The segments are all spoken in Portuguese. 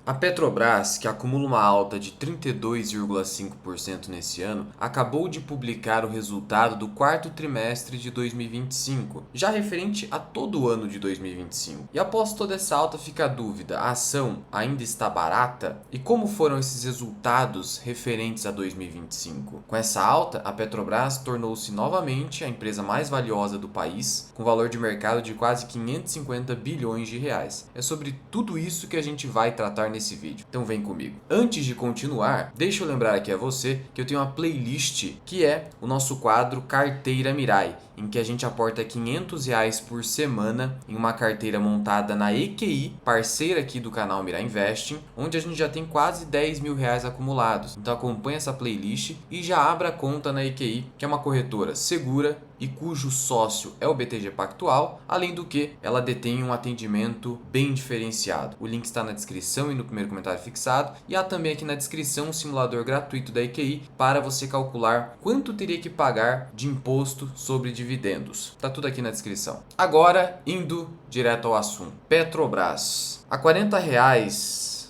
A Petrobras, que acumula uma alta de 32,5% nesse ano, acabou de publicar o resultado do quarto trimestre de 2025, já referente a todo o ano de 2025. E após toda essa alta fica a dúvida, a ação ainda está barata? E como foram esses resultados referentes a 2025? Com essa alta, a Petrobras tornou-se novamente a empresa mais valiosa do país, com valor de mercado de quase 550 bilhões de reais. É sobre tudo isso que a gente vai tratar nesse vídeo. Então vem comigo. Antes de continuar, deixa eu lembrar aqui a você que eu tenho uma playlist que é o nosso quadro Carteira Mirai, em que a gente aporta R$ 500 por semana em uma carteira montada na EQI, parceira aqui do canal Mirai Investing, onde a gente já tem quase R$ 10.000 acumulados. Então acompanha essa playlist e já abra conta na EQI, que é uma corretora segura e cujo sócio é o BTG Pactual, além do que ela detém um atendimento bem diferenciado. O link está na descrição e no primeiro comentário fixado, e há também aqui na descrição um simulador gratuito da EQI para você calcular quanto teria que pagar de imposto sobre dividendos. Tá tudo aqui na descrição. Agora, indo direto ao assunto. Petrobras. A R$ 40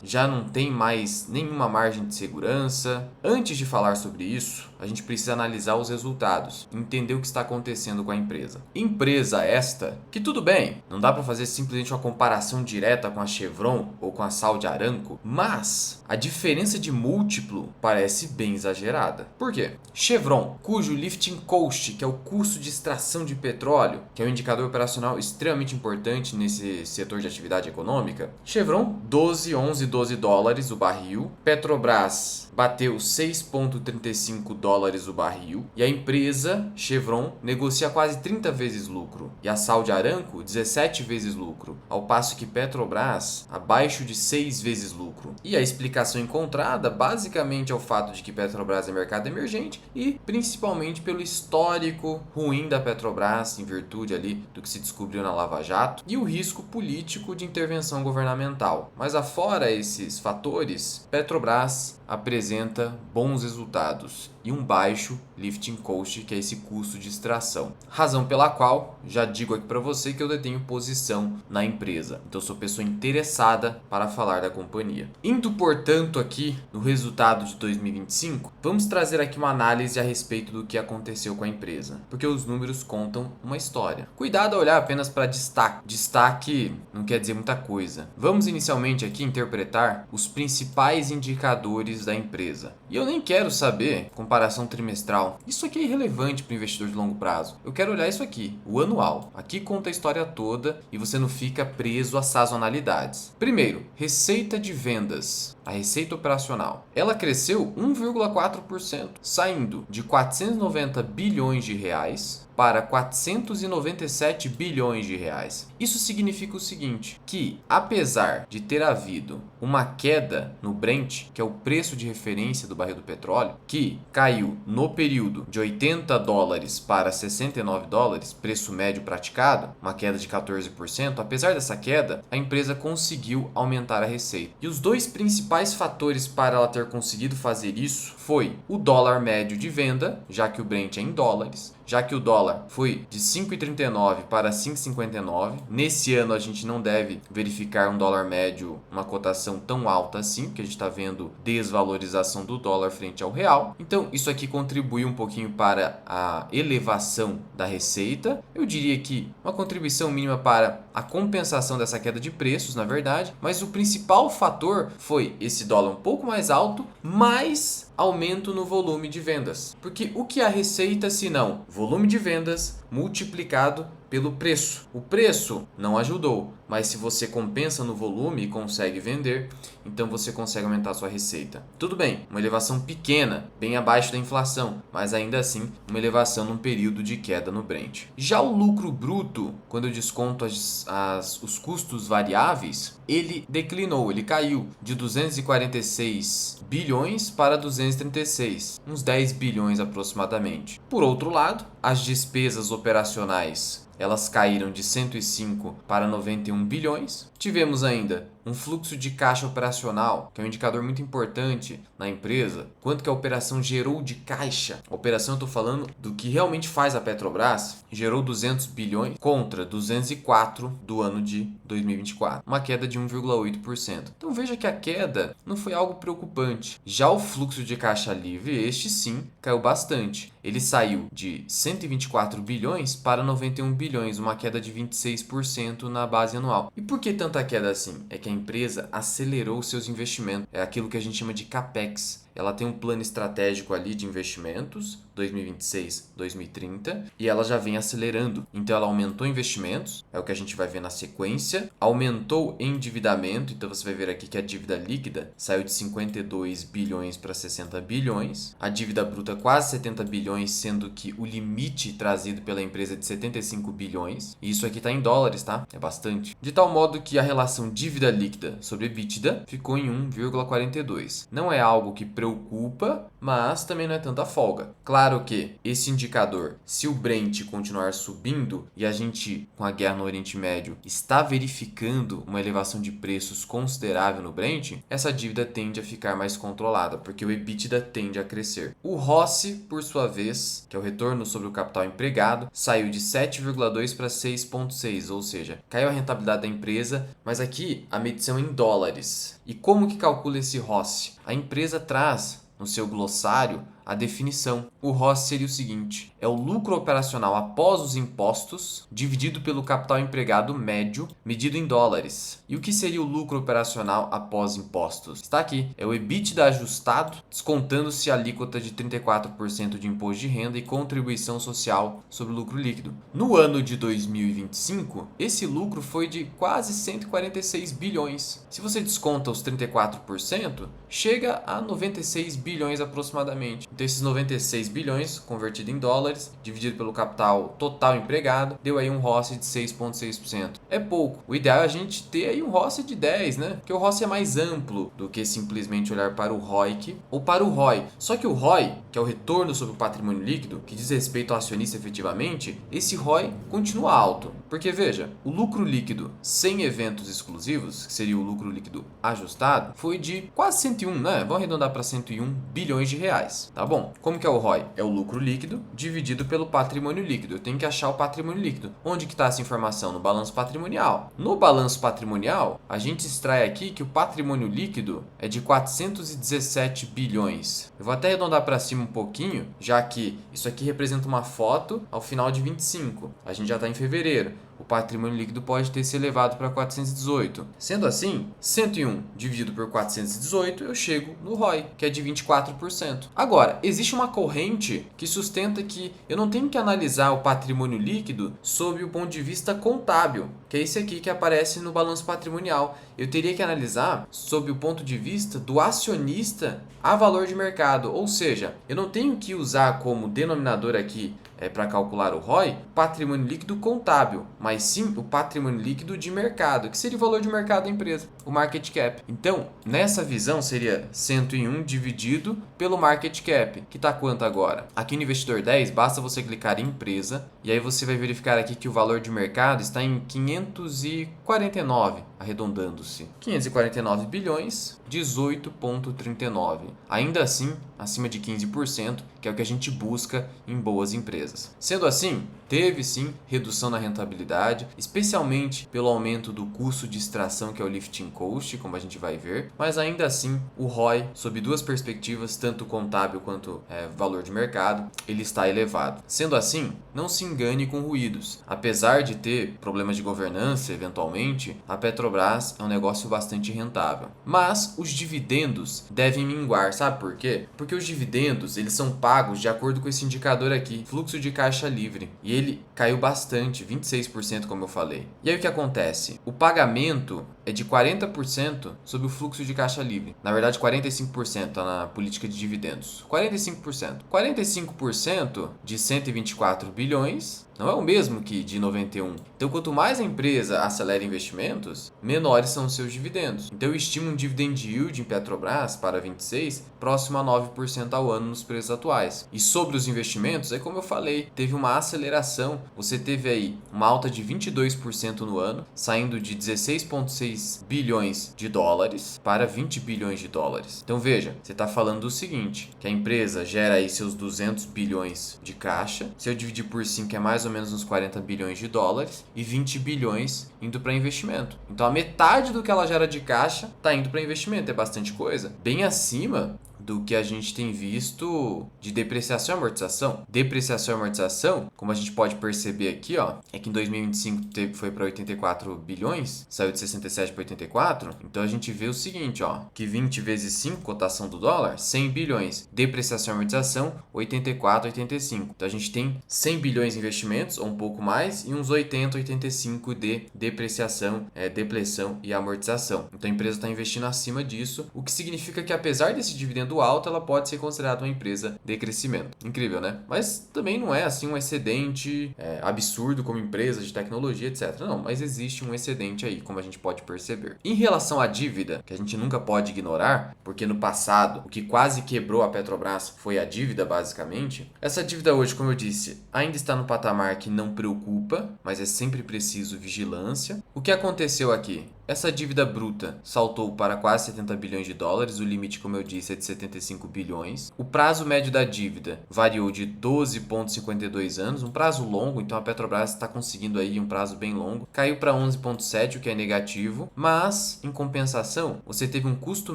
já não tem mais nenhuma margem de segurança. Antes de falar sobre isso, a gente precisa analisar os resultados, entender o que está acontecendo com a empresa. Empresa esta que, tudo bem, não dá para fazer simplesmente uma comparação direta com a Chevron ou com a Saudi Aramco, mas a diferença de múltiplo parece bem exagerada. Por quê? Chevron, cujo lifting cost, que é o custo de extração de petróleo, que é um indicador operacional extremamente importante nesse setor de atividade econômica, Chevron 11 dólares o barril, Petrobras bateu 6,35 dólares o barril, e a empresa Chevron negocia quase 30 vezes lucro, e a Saudi Aramco 17 vezes lucro, ao passo que Petrobras abaixo de 6 vezes lucro. E a explicação encontrada basicamente é o fato de que Petrobras é mercado emergente e principalmente pelo histórico ruim da Petrobras em virtude ali do que se descobriu na Lava Jato e o risco político de intervenção governamental. Mas afora esses fatores, Petrobras apresenta bons resultados e um baixo lifting cost, que é esse custo de extração. Razão pela qual, já digo aqui para você que eu detenho posição na empresa. Então sou pessoa interessada para falar da companhia. Indo, portanto, aqui no resultado de 2025, vamos trazer aqui uma análise a respeito do que aconteceu com a empresa, porque os números contam uma história. Cuidado a olhar apenas para destaque. Destaque não quer dizer muita coisa. Vamos inicialmente aqui interpretar os principais indicadores da empresa. E eu nem quero saber comparação trimestral. Isso aqui é irrelevante para o investidor de longo prazo. Eu quero olhar isso aqui, o anual. Aqui conta a história toda e você não fica preso a sazonalidades. Primeiro, receita de vendas. A receita operacional. Ela cresceu 1,4%, saindo de 490 bilhões de reais para 497 bilhões de reais. Isso significa o seguinte, que apesar de ter havido uma queda no Brent, que é o preço de referência do barril do petróleo, que caiu no período de 80 dólares para 69 dólares, preço médio praticado, uma queda de 14%, apesar dessa queda, a empresa conseguiu aumentar a receita. E os dois principais fatores para ela ter conseguido fazer isso foi o dólar médio de venda, já que o Brent é em dólares, já que o dólar foi de 5,39 para 5,59. Nesse ano a gente não deve verificar um dólar médio, uma cotação tão alta assim, porque a gente está vendo desvalorização do dólar frente ao real. Então isso aqui contribuiu um pouquinho para a elevação da receita. Eu diria que uma contribuição mínima para a compensação dessa queda de preços, na verdade, mas o principal fator foi esse dólar um pouco mais alto, mais aumento no volume de vendas. Porque o que é a receita se não volume de vendas multiplicado pelo preço? O preço não ajudou, mas se você compensa no volume e consegue vender, então você consegue aumentar a sua receita. Tudo bem, uma elevação pequena, bem abaixo da inflação, mas ainda assim uma elevação num período de queda no Brent. Já o lucro bruto, quando eu desconto os custos variáveis, ele declinou, ele caiu de 246 bilhões para 236, uns 10 bilhões aproximadamente. Por outro lado, as despesas operacionais elas caíram de 105 para 91 bilhões. Tivemos ainda um fluxo de caixa operacional, que é um indicador muito importante na empresa, quanto que a operação gerou de caixa. A operação, eu estou falando do que realmente faz a Petrobras, gerou 200 bilhões contra 204 do ano de 2024, uma queda de 1,8%. Então veja que a queda não foi algo preocupante. Já o fluxo de caixa livre, este sim, caiu bastante. Ele saiu de 124 bilhões para 91 bilhões, uma queda de 26% na base anual. E por que tanta queda assim? É que a empresa acelerou seus investimentos. É aquilo que a gente chama de CAPEX. Ela tem um plano estratégico ali de investimentos, 2026, 2030, e ela já vem acelerando. Então ela aumentou investimentos, é o que a gente vai ver na sequência, aumentou endividamento, então você vai ver aqui que a dívida líquida saiu de 52 bilhões para 60 bilhões, a dívida bruta quase 70 bilhões, sendo que o limite trazido pela empresa é de 75 bilhões, e isso aqui está em dólares, tá? É bastante. De tal modo que a relação dívida líquida sobre EBITDA ficou em 1,42. Não é algo que preocupa, mas também não é tanta folga. Claro que esse indicador, se o Brent continuar subindo e a gente, com a guerra no Oriente Médio, está verificando uma elevação de preços considerável no Brent, essa dívida tende a ficar mais controlada, porque o EBITDA tende a crescer. O ROCE, por sua vez, que é o retorno sobre o capital empregado, saiu de 7,2 para 6,6, ou seja, caiu a rentabilidade da empresa, mas aqui a medição é em dólares. E como que calcula esse ROCE? A empresa traz no seu glossário a definição. O ROCE seria o seguinte: é o lucro operacional após os impostos dividido pelo capital empregado médio medido em dólares. E o que seria o lucro operacional após impostos? Está aqui, é o EBITDA ajustado, descontando-se a alíquota de 34% de imposto de renda e contribuição social sobre o lucro líquido. No ano de 2025, esse lucro foi de quase 146 bilhões. Se você desconta os 34%, chega a 96 bilhões aproximadamente. Então esses 96 bilhões, convertido em dólares, dividido pelo capital total empregado, deu aí um ROCE de 6,6%. É pouco. O ideal é a gente ter aí um ROCE de 10, né? Porque o ROCE é mais amplo do que simplesmente olhar para o ROIC ou para o ROI. Só que o ROI, que é o retorno sobre o patrimônio líquido, que diz respeito ao acionista efetivamente, esse ROI continua alto. Porque veja, o lucro líquido sem eventos exclusivos, que seria o lucro líquido ajustado, foi de quase 101, né? Vamos arredondar para 101 bilhões de reais. Tá bom? Como que é o ROI? É o lucro líquido dividido pelo patrimônio líquido. Eu tenho que achar o patrimônio líquido. Onde que está essa informação? No balanço patrimonial. No balanço patrimonial, a gente extrai aqui que o patrimônio líquido é de 417 bilhões. Eu vou até arredondar para cima um pouquinho, já que isso aqui representa uma foto ao final de 25. A gente já está em fevereiro. O patrimônio líquido pode ter se elevado para 418. Sendo assim, 101 dividido por 418, eu chego no ROI, que é de 24%. Agora, existe uma corrente que sustenta que eu não tenho que analisar o patrimônio líquido sob o ponto de vista contábil, que é esse aqui que aparece no balanço patrimonial. Eu teria que analisar sob o ponto de vista do acionista a valor de mercado, ou seja, eu não tenho que usar como denominador aqui para calcular o ROI, patrimônio líquido contábil, mas sim o patrimônio líquido de mercado, que seria o valor de mercado da empresa, o market cap. Então, nessa visão seria 101 dividido pelo market cap, que está quanto agora? Aqui no Investidor 10, basta você clicar em empresa, e aí você vai verificar aqui que o valor de mercado está em 549, arredondando-se. 549 bilhões, 18,39. Ainda assim, acima de 15%, que é o que a gente busca em boas empresas. Sendo assim, teve sim redução na rentabilidade, especialmente pelo aumento do custo de extração, que é o lifting cost, como a gente vai ver, mas ainda assim o ROI, sob duas perspectivas, tanto contábil quanto valor de mercado, ele está elevado. Sendo assim, não se engane com ruídos. Apesar de ter problemas de governança, eventualmente, a Petrobras é um negócio bastante rentável. Mas os dividendos devem minguar, sabe por quê? Porque os dividendos, eles são pagos de acordo com esse indicador aqui, fluxo de caixa livre, e ele caiu bastante, 26%, como eu falei. E aí o que acontece? O pagamento é de 40% sobre o fluxo de caixa livre. Na verdade, 45% está na política de dividendos. 45%. 45% de 124 bilhões não é o mesmo que de 91. Então, quanto mais a empresa acelera investimentos, menores são os seus dividendos. Então, eu estimo um dividend yield em Petrobras para 26 próximo a 9% ao ano nos preços atuais. E sobre os investimentos, é como eu falei, teve uma aceleração. Você teve aí uma alta de 22% no ano, saindo de 16,6 bilhões de dólares para 20 bilhões de dólares. Então, veja, você está falando do seguinte, que a empresa gera aí seus 200 bilhões de caixa, se eu dividir por 5 é mais ou menos uns 40 bilhões de dólares e 20 bilhões indo para investimento. Então a metade do que ela gera de caixa está indo para investimento, é bastante coisa. Bem acima do que a gente tem visto de depreciação e amortização. Depreciação e amortização, como a gente pode perceber aqui, ó, é que em 2025 foi para 84 bilhões, saiu de 67 para 84. Então a gente vê o seguinte, ó, que 20 vezes 5, cotação do dólar, 100 bilhões. Depreciação e amortização, 84, 85. Então a gente tem 100 bilhões em investimentos, ou um pouco mais, e uns 80, 85 de depreciação, depleção e amortização. Então a empresa está investindo acima disso, o que significa que apesar desse dividendo alto, ela pode ser considerada uma empresa de crescimento. Incrível, né? Mas também não é assim um excedente absurdo como empresa de tecnologia, etc. Não, mas existe um excedente aí, como a gente pode perceber. Em relação à dívida, que a gente nunca pode ignorar, porque no passado o que quase quebrou a Petrobras foi a dívida, basicamente. Essa dívida hoje, como eu disse, ainda está no patamar que não preocupa, mas é sempre preciso vigilância. O que aconteceu aqui? Essa dívida bruta saltou para quase 70 bilhões de dólares, o limite, como eu disse, é de 75 bilhões. O prazo médio da dívida variou de 12,52 anos, um prazo longo, então a Petrobras está conseguindo aí um prazo bem longo. Caiu para 11,7, o que é negativo, mas, em compensação, você teve um custo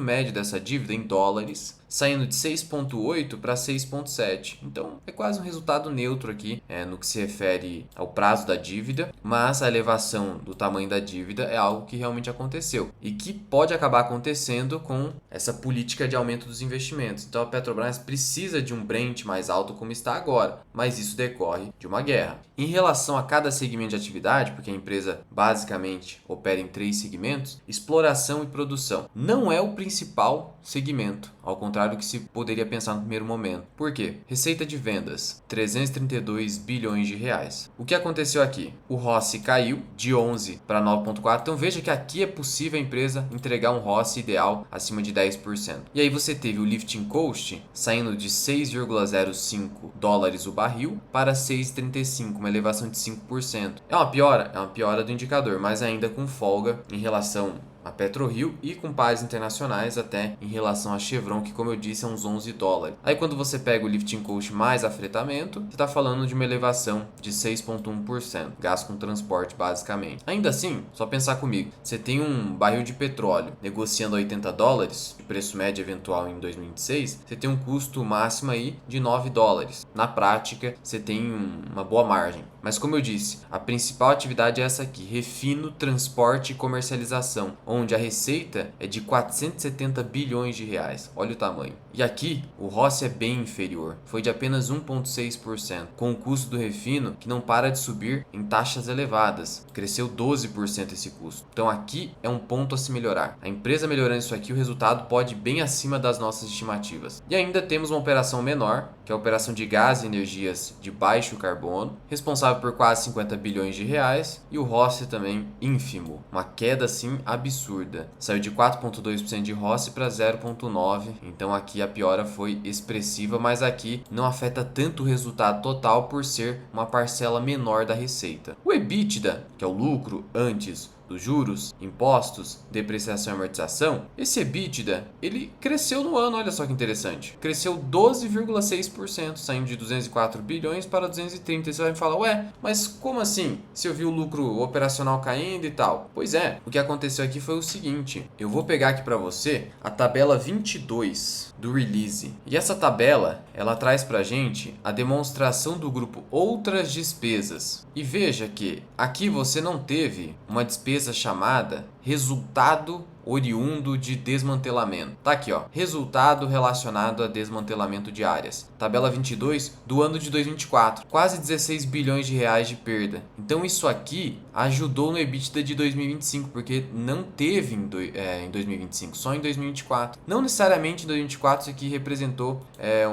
médio dessa dívida em dólares, saindo de 6,8 para 6,7. Então, é quase um resultado neutro aqui no que se refere ao prazo da dívida, mas a elevação do tamanho da dívida é algo que realmente aconteceu e que pode acabar acontecendo com essa política de aumento dos investimentos. Então, a Petrobras precisa de um Brent mais alto como está agora, mas isso decorre de uma guerra. Em relação a cada segmento de atividade, porque a empresa basicamente opera em 3 segmentos, exploração e produção não é o principal segmento, ao contrário do que se poderia pensar no primeiro momento. Por quê? Receita de vendas, 332 bilhões de reais. O que aconteceu aqui? O ROCE caiu de 11 para 9,4. Então veja que aqui é possível a empresa entregar um ROCE ideal acima de 10%. E aí você teve o lifting cost saindo de 6,05 dólares o barril para 6,35, uma elevação de 5%. É uma piora do indicador, mas ainda com folga em relação a PetroRio e com pares internacionais até em relação a Chevron, que como eu disse é uns 11 dólares. Aí quando você pega o lifting cost mais afretamento, você está falando de uma elevação de 6,1%, gasto com transporte basicamente. Ainda assim, só pensar comigo, você tem um barril de petróleo negociando a 80 dólares, de preço médio eventual em 2026, você tem um custo máximo aí de 9 dólares. Na prática, você tem uma boa margem. Mas como eu disse, a principal atividade é essa aqui, refino, transporte e comercialização, onde a receita é de 470 bilhões de reais. Olha o tamanho. E aqui, o ROCE é bem inferior, foi de apenas 1,6%, com o custo do refino que não para de subir em taxas elevadas. Cresceu 12% esse custo. Então aqui é um ponto a se melhorar. A empresa melhorando isso aqui, o resultado pode ir bem acima das nossas estimativas. E ainda temos uma operação menor, que é a operação de gás e energias de baixo carbono, responsável por quase 50 bilhões de reais, e o ROCE também ínfimo, uma queda assim absurda. Saiu de 4,2% de ROCE para 0,9%, então aqui a piora foi expressiva, mas aqui não afeta tanto o resultado total por ser uma parcela menor da receita. O EBITDA, que é o lucro antes dos juros, impostos, depreciação e amortização, esse EBITDA, ele cresceu no ano, olha só que interessante. Cresceu 12,6%, saindo de 204 bilhões para 230. E você vai me falar, ué, mas como assim? Se eu vi o lucro operacional caindo e tal. Pois é, o que aconteceu aqui foi o seguinte, eu vou pegar aqui para você a tabela 22 do release. E essa tabela, ela traz pra gente a demonstração do grupo outras despesas. E veja que aqui você não teve uma despesa chamada resultado oriundo de desmantelamento. Tá aqui, ó, resultado relacionado a desmantelamento de áreas. Tabela 22 do ano de 2024, quase 16 bilhões de reais de perda. Então isso aqui ajudou no EBITDA de 2025, porque não teve em 2025, só em 2024. Não necessariamente em 2024 isso aqui representou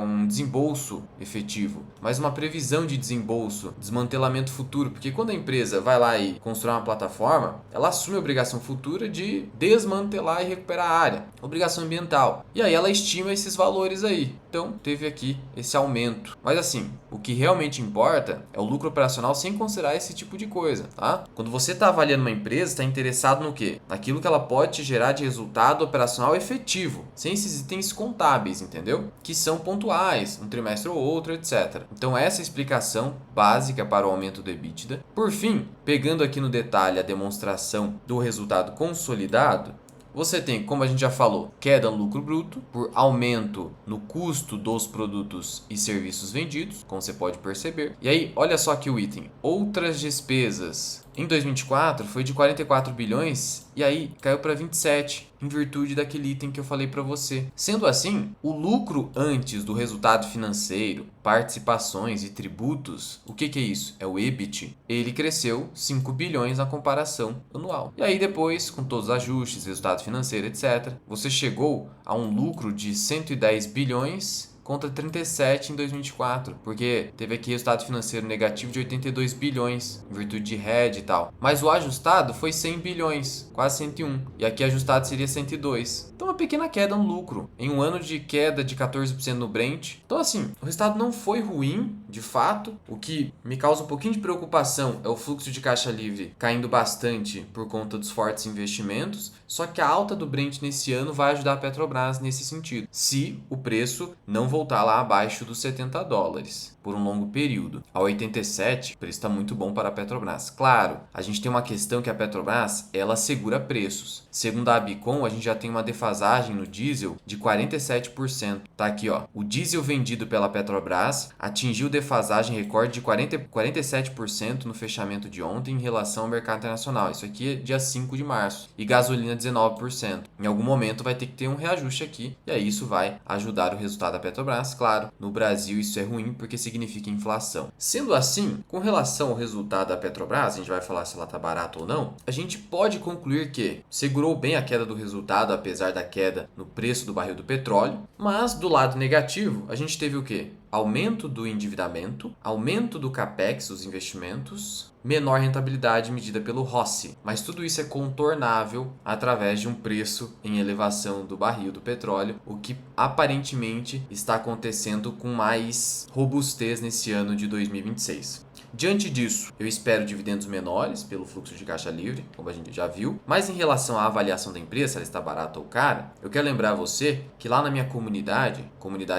um desembolso efetivo, mas uma previsão de desembolso, desmantelamento futuro, porque quando a empresa vai lá e constrói uma plataforma, ela assume a obrigação futura de desmantelar e recuperar a área, obrigação ambiental, e aí ela estima esses valores aí. Então teve aqui esse aumento. Mas assim, o que realmente importa é o lucro operacional sem considerar esse tipo de coisa, tá? Quando você está avaliando uma empresa, está interessado no quê? Naquilo que ela pode te gerar de resultado operacional efetivo, sem esses itens contábeis, entendeu? Que são pontuais, um trimestre ou outro, etc. Então essa é a explicação básica para o aumento do EBITDA. Por fim, pegando aqui no detalhe a demonstração do resultado consolidado, você tem, como a gente já falou, queda no lucro bruto por aumento no custo dos produtos e serviços vendidos, como você pode perceber. E aí, olha só aqui o item. Outras despesas. Em 2024 foi de 44 bilhões e aí caiu para 27, em virtude daquele item que eu falei para você. Sendo assim, o lucro antes do resultado financeiro, participações e tributos, o que é isso? É o EBIT. Ele cresceu 5 bilhões na comparação anual. E aí depois, com todos os ajustes, resultado financeiro, etc., você chegou a um lucro de 110 bilhões contra 37 em 2024, porque teve aqui resultado financeiro negativo de 82 bilhões, em virtude de hedge e tal. Mas o ajustado foi 100 bilhões, quase 101. E aqui ajustado seria 102. Então uma pequena queda no lucro, em um ano de queda de 14% no Brent. Então assim, o resultado não foi ruim, de fato. O que me causa um pouquinho de preocupação é o fluxo de caixa livre caindo bastante por conta dos fortes investimentos. Só que a alta do Brent nesse ano vai ajudar a Petrobras nesse sentido, se o preço não voltar lá abaixo dos $70 por um longo período. A 87, o preço está muito bom para a Petrobras. Claro, a gente tem uma questão que a Petrobras, ela segura preços. Segundo a Abicom, a gente já tem uma defasagem no diesel de 47%. Tá aqui, ó. O diesel vendido pela Petrobras atingiu defasagem recorde de 47% no fechamento de ontem em relação ao mercado internacional. Isso aqui é dia 5 de março. E gasolina 19%. Em algum momento vai ter que ter um reajuste aqui. E aí isso vai ajudar o resultado da Petrobras. Claro, no Brasil isso é ruim porque significa inflação. Sendo assim, com relação ao resultado da Petrobras, a gente vai falar se ela está barata ou não, a gente pode concluir que segurou bem a queda do resultado, apesar da queda no preço do barril do petróleo, mas do lado negativo, a gente teve o quê? Aumento do endividamento, aumento do capex, os investimentos, menor rentabilidade medida pelo ROCE. Mas tudo isso é contornável através de um preço em elevação do barril do petróleo, o que aparentemente está acontecendo com mais robustez nesse ano de 2026. Diante disso, eu espero dividendos menores pelo fluxo de caixa livre, como a gente já viu. Mas em relação à avaliação da empresa, se ela está barata ou cara, eu quero lembrar a você que lá na minha comunidade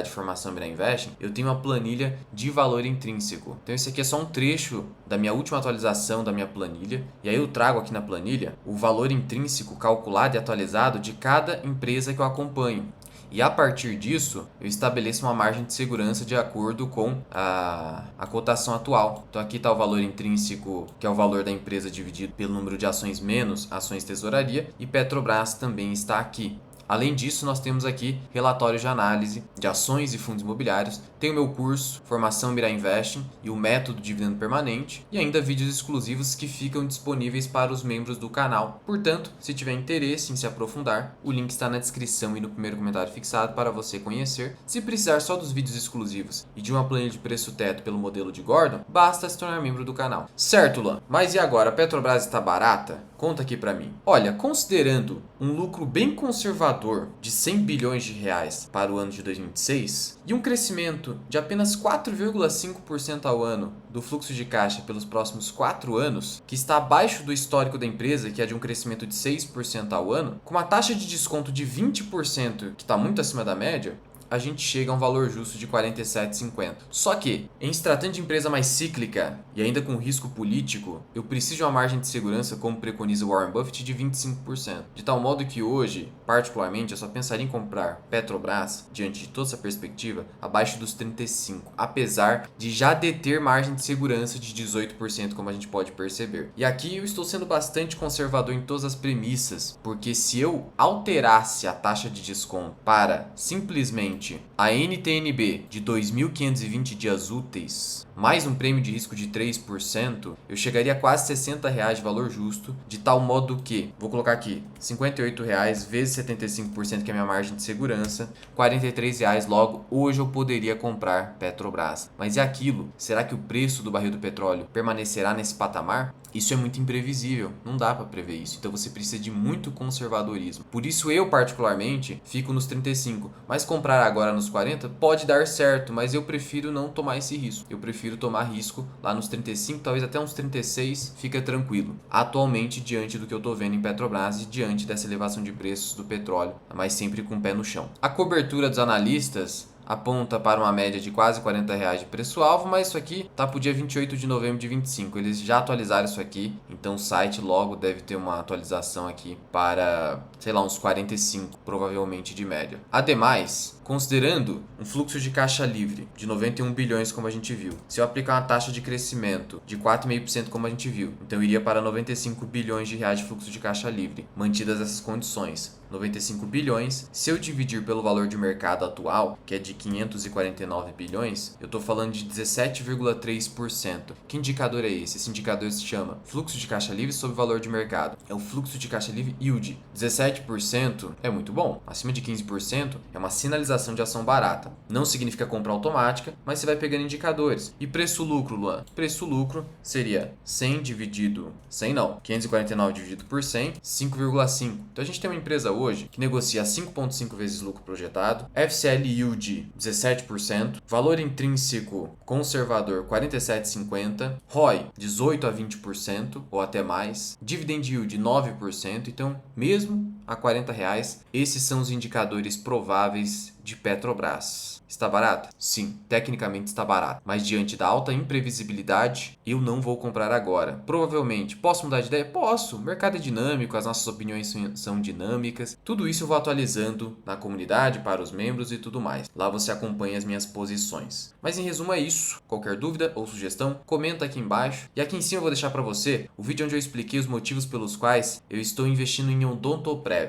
de formação Mira Investing, eu tenho uma planilha de valor intrínseco. Então esse aqui é só um trecho da minha última atualização da minha planilha. E aí eu trago aqui na planilha o valor intrínseco calculado e atualizado de cada empresa que eu acompanho. E a partir disso, eu estabeleço uma margem de segurança de acordo com a cotação atual. Então aqui está o valor intrínseco, que é o valor da empresa dividido pelo número de ações menos ações tesouraria, e Petrobras também está aqui. Além disso, nós temos aqui relatórios de análise de ações e fundos imobiliários, tem o meu curso, Formação Mira Investing e o método dividendo permanente, e ainda vídeos exclusivos que ficam disponíveis para os membros do canal. Portanto, se tiver interesse em se aprofundar, o link está na descrição e no primeiro comentário fixado para você conhecer. Se precisar só dos vídeos exclusivos e de uma planilha de preço teto pelo modelo de Gordon, basta se tornar membro do canal. Certo, Luan? Mas e agora, a Petrobras está barata? Conta aqui para mim. Olha, considerando um lucro bem conservador de 100 bilhões de reais para o ano de 2026 e um crescimento de apenas 4,5% ao ano do fluxo de caixa pelos próximos 4 anos, que está abaixo do histórico da empresa, que é de um crescimento de 6% ao ano, com uma taxa de desconto de 20%, que está muito acima da média, a gente chega a um valor justo de R$ 47,50. Só que, em se tratando de empresa mais cíclica e ainda com risco político, eu preciso de uma margem de segurança, como preconiza Warren Buffett, de 25%. De tal modo que hoje, particularmente, eu só pensaria em comprar Petrobras, diante de toda essa perspectiva, abaixo dos 35%, apesar de já deter margem de segurança de 18%, como a gente pode perceber. E aqui eu estou sendo bastante conservador em todas as premissas, porque se eu alterasse a taxa de desconto para simplesmente a NTNB de 2.520 dias úteis, mais um prêmio de risco de 3%, eu chegaria a quase R$60 de valor justo, de tal modo que, vou colocar aqui, R$58 vezes 75%, que é a minha margem de segurança, R$43, logo, hoje eu poderia comprar Petrobras. Mas e aquilo? Será que o preço do barril do petróleo permanecerá nesse patamar? Isso é muito imprevisível, não dá para prever isso, então você precisa de muito conservadorismo. Por isso eu particularmente fico nos 35, mas comprar agora nos 40 pode dar certo, mas eu prefiro não tomar esse risco. Eu prefiro tomar risco lá nos 35, talvez até uns 36, fica tranquilo. Atualmente, diante do que eu tô vendo em Petrobras e diante dessa elevação de preços do petróleo, mas sempre com o pé no chão. A cobertura dos analistas aponta para uma média de quase R$40 de preço-alvo, mas isso aqui tá para o dia 28 de novembro de 25. Eles já atualizaram isso aqui, então o site logo deve ter uma atualização aqui para, sei lá, uns 45, provavelmente de média. Ademais, considerando um fluxo de caixa livre de 91 bilhões, como a gente viu, se eu aplicar uma taxa de crescimento de 4,5%, como a gente viu, então iria para 95 bilhões de reais de fluxo de caixa livre, mantidas essas condições. 95 bilhões, se eu dividir pelo valor de mercado atual, que é de 549 bilhões, eu estou falando de 17,3%. Que indicador é esse? Esse indicador se chama fluxo de caixa livre sobre valor de mercado. É o fluxo de caixa livre yield. 17% é muito bom. Acima de 15% é uma sinalização de ação barata. Não significa compra automática, mas você vai pegando indicadores. E preço-lucro, Luan? Preço-lucro seria 100 dividido... 100 não. 549 dividido por 100, 5,5. Então a gente tem uma empresa hoje que negocia 5,5 vezes lucro projetado, FCL Yield 17%, valor intrínseco conservador 47,50%, ROI 18 a 20% ou até mais, Dividend Yield 9%. Então, mesmo a R$40, esses são os indicadores prováveis de Petrobras. Está barato? Sim, tecnicamente está barato, mas diante da alta imprevisibilidade, eu não vou comprar agora. Provavelmente, posso mudar de ideia? Posso. O mercado é dinâmico, as nossas opiniões são dinâmicas. Tudo isso eu vou atualizando na comunidade, para os membros e tudo mais. Lá você acompanha as minhas posições. Mas em resumo é isso. Qualquer dúvida ou sugestão, comenta aqui embaixo. E aqui em cima eu vou deixar para você o vídeo onde eu expliquei os motivos pelos quais eu estou investindo em Odontoprev.